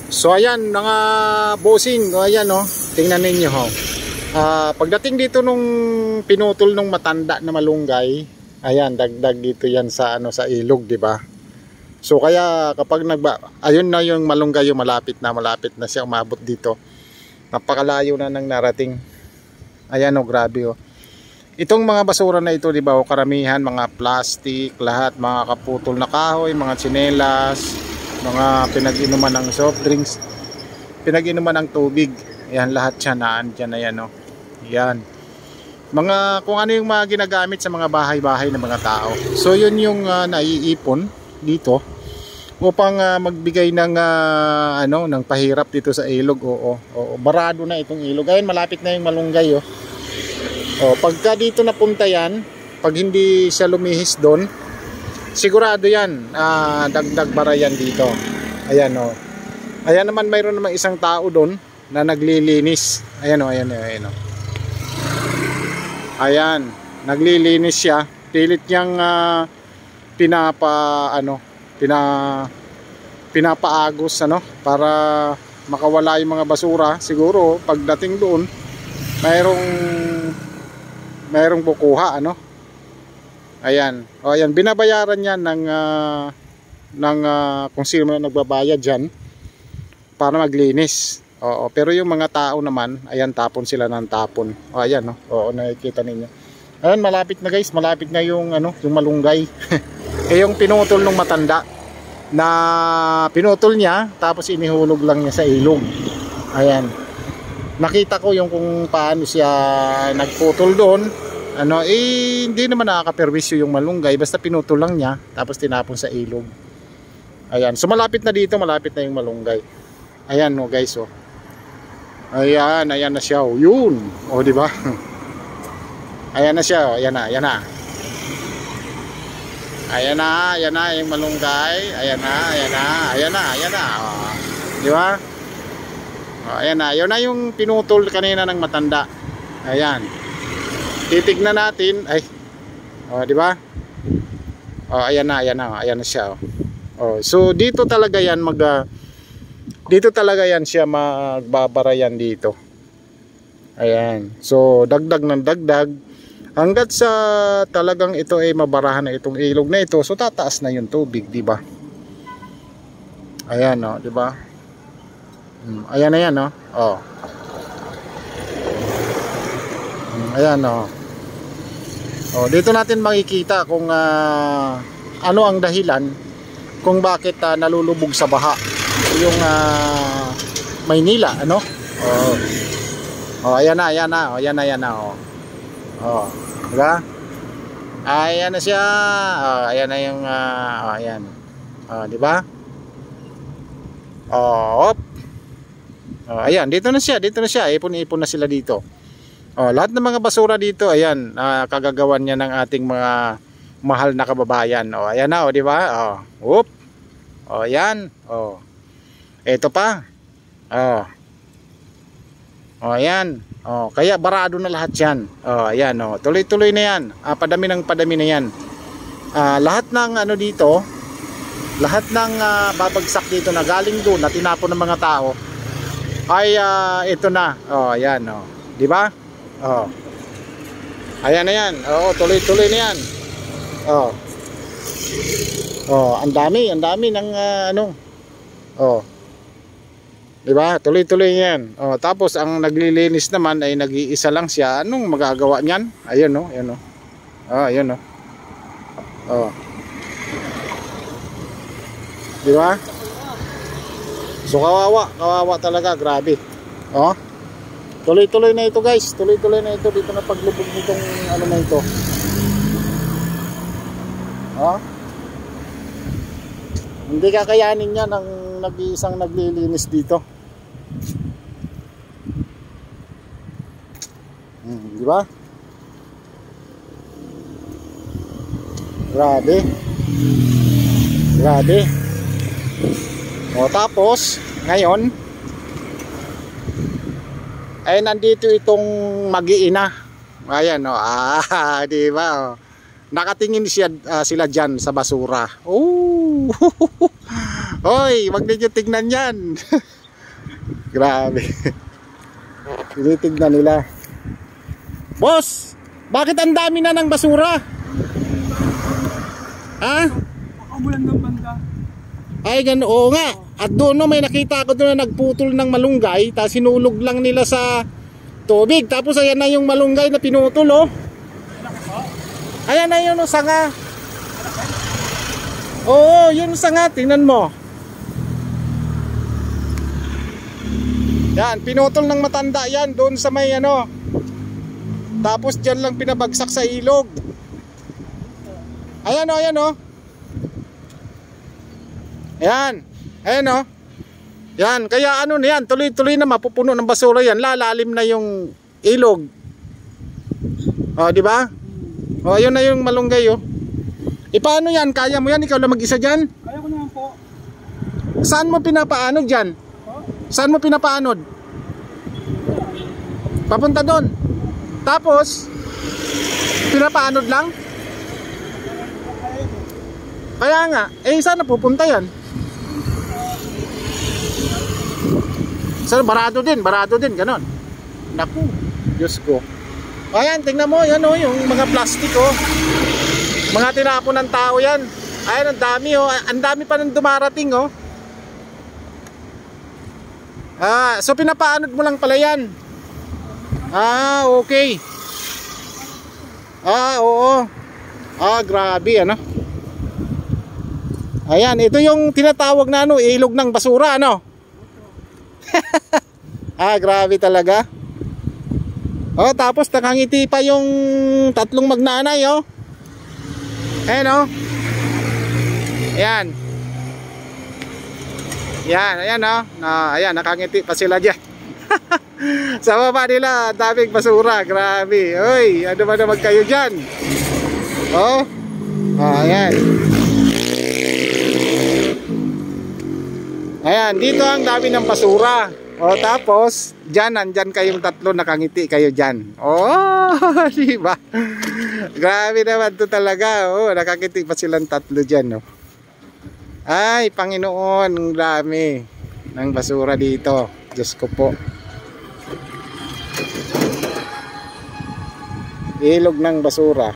So ayan mga bossing, ayan oh, tingnan ninyo ho. Pagdating dito nung pinutol nung matanda na malunggay, ayan dagdag dito yan sa ano, sa ilog, di ba? So kaya kapag ayun na yung malunggay, yung malapit na siya umabot dito. Napakalayo na nang narating. Ayan oh, grabe oh. Itong mga basura na ito, di ba, oh, karamihan mga plastic, lahat mga kaputol na kahoy, mga tsinelas, mga pinag-inuman ng soft drinks, pinag-inuman ng tubig. Ayan, lahat siya naandyan na yan, oh. Ayan. Mga, kung ano yung mga ginagamit sa mga bahay-bahay ng mga tao. So, yun yung naiipon dito upang magbigay ng, ng pahirap dito sa ilog. Oo, barado na itong ilog. Ayan, malapit na yung malunggay, oh. Pagka dito napunta yan, pag hindi siya lumihis doon, sigurado yan, dagdag bara yan dito. Ayan o. Ayan naman, mayroon naman isang tao doon na naglilinis. Ayan o, ayan o, ayan o. Ayan, naglilinis siya. Pilit niyang pinapaagos para makawala yung mga basura. Siguro pagdating doon, mayroong bukuha, Ayan. O ayan, binabayaran yan ng kung sino man nagbabayad diyan para maglinis. Oo, pero yung mga tao naman, ayan, tapon sila ng tapon. O ayan, no. Oo, nakikita ninyo. Ayan, malapit na guys, malapit na yung yung malunggay. Eh yung pinutol ng matanda na pinutol niya tapos inihulog lang niya sa ilog. Ayan. Nakita ko yung kung paano siya nagputol doon. Hindi naman nakakaperwisyo yung malunggay, basta pinutol lang niya tapos tinapon sa ilog. Ayan, so malapit na dito, malapit na yung malunggay. Ayan no guys, oh. Ayan, ayan na siya, oh. Yun. Oh, di ba? Ayan na siya, oh. Ayan na, ayan na. Ayan na, ayan na yung malunggay. Ayan na, ayan na, ayan na, ayan na. Oh. Di ba? Oh, ayan na, yun na yung pinutol kanina ng matanda. Ayan. Titignan natin, ay, di ba? Ayan na, ayan na siya. So dito talaga yan dito talaga yan siya magbabara yan dito. Ayan. So dagdag ng dagdag hanggat sa talagang ito ay mabarahan na itong ilog na ito. So tataas na yung tubig, di ba? Ayan, di ba? Ayan na yan, ayan dito natin makikita kung ano ang dahilan kung bakit nalulubog sa baha yung Maynila, ayan na, ayan na, ayan na, ayan na, diba? Ayan na siya, ayan na yung ayan, diba? Ayan, dito na siya, ipon-ipon na sila dito. Lahat ng mga basura dito, ayan, kagagawan niya ng ating mga mahal na kababayan. Ayan na, di ba? Ayan. Ito pa. Ayan. Kaya barado na lahat 'yan. Ayan, tuloy-tuloy na 'yan. Padami na 'yan. Lahat ng dito, lahat ng babagsak dito na galing doon na tinapon ng mga tao ay ito na. Ayan, di ba? Ayan na yan. Tuloy-tuloy na yan. Ang dami ng diba? Tuloy-tuloy yan. Tapos ang naglilinis naman ay nag-iisa lang siya. Anong magagawa niyan? Ayun, ayun, ayun, diba? So kawawa talaga, grabe. Tuloy-tuloy na ito guys, tuloy-tuloy na ito dito na paglubog nitong na ito. Hindi kakayanin niya ng nag-iisang naglilinis dito. Di ba? Grabe. Grabe. Tapos ngayon ay nandito itong mag-iina. Ayan, di ba? Nakatingin sila diyan sa basura. Hoy, wag ninyo tignan yan. Grabe. Tinitignan nila. Boss, bakit ang dami na ng basura? Ha? Umulan ng banda. Ay, gano'n. Oo nga. At doon, no, may nakita ko doon na nagputol ng malunggay, tapos sinulog lang nila sa tubig. Tapos ayan na yung malunggay na pinutol, oh. Ayan na yun, oh, sanga. Oo, yun sanga. Tingnan mo. Yan, pinutol ng matanda yan doon sa may ano. Tapos dyan lang pinabagsak sa ilog. Ayan, oh, ayan, oh. Ayan. Ayan, oh. Yan, kaya ano na yan, tuloy-tuloy na mapupuno ng basura yan. Lalalim na yung ilog. O, di ba? O, ayun na yung malunggay, oh. E, paano yan? Kaya mo yan? Ikaw lang mag-isa dyan? Kaya ko naman po. Saan mo pinapaanod dyan? Saan mo pinapaanod? Papunta doon. Tapos, pinapaanod lang? Kaya nga, eh, saan na pupunta yan? So, barado din, ganon. Naku, Diyos ko. Ayan, tingnan mo, yan, oh, yung mga plastic, oh. Mga tinapon ng tao yan. Ayan, ang dami, oh. Ang dami pa nang dumarating, oh. So pinapaanod mo lang pala yan. Okay. Oo. Grabe, ano. Ayan, ito yung tinatawag na ano, ilog ng basura, ano. Grabe talaga. Tapos nakangiti pa yung tatlong magnanay, oh. Ayan, oh. Ayan. Ayan, oh. Ayan, nakangiti pa sila dyan. Sa baba nila, daming basura. Grabe. Uy, ano ba naman kayo dyan? Ayan. Ayan, dito ang dami ng basura. Tapos, nandyan kayong tatlo, nakangiti kayo dyan. Diba? Grabe naman to talaga. Nakangiti pa silang tatlo dyan, no? Ay, Panginoon, ang dami ng basura dito. Diyos ko po. Ilog ng basura.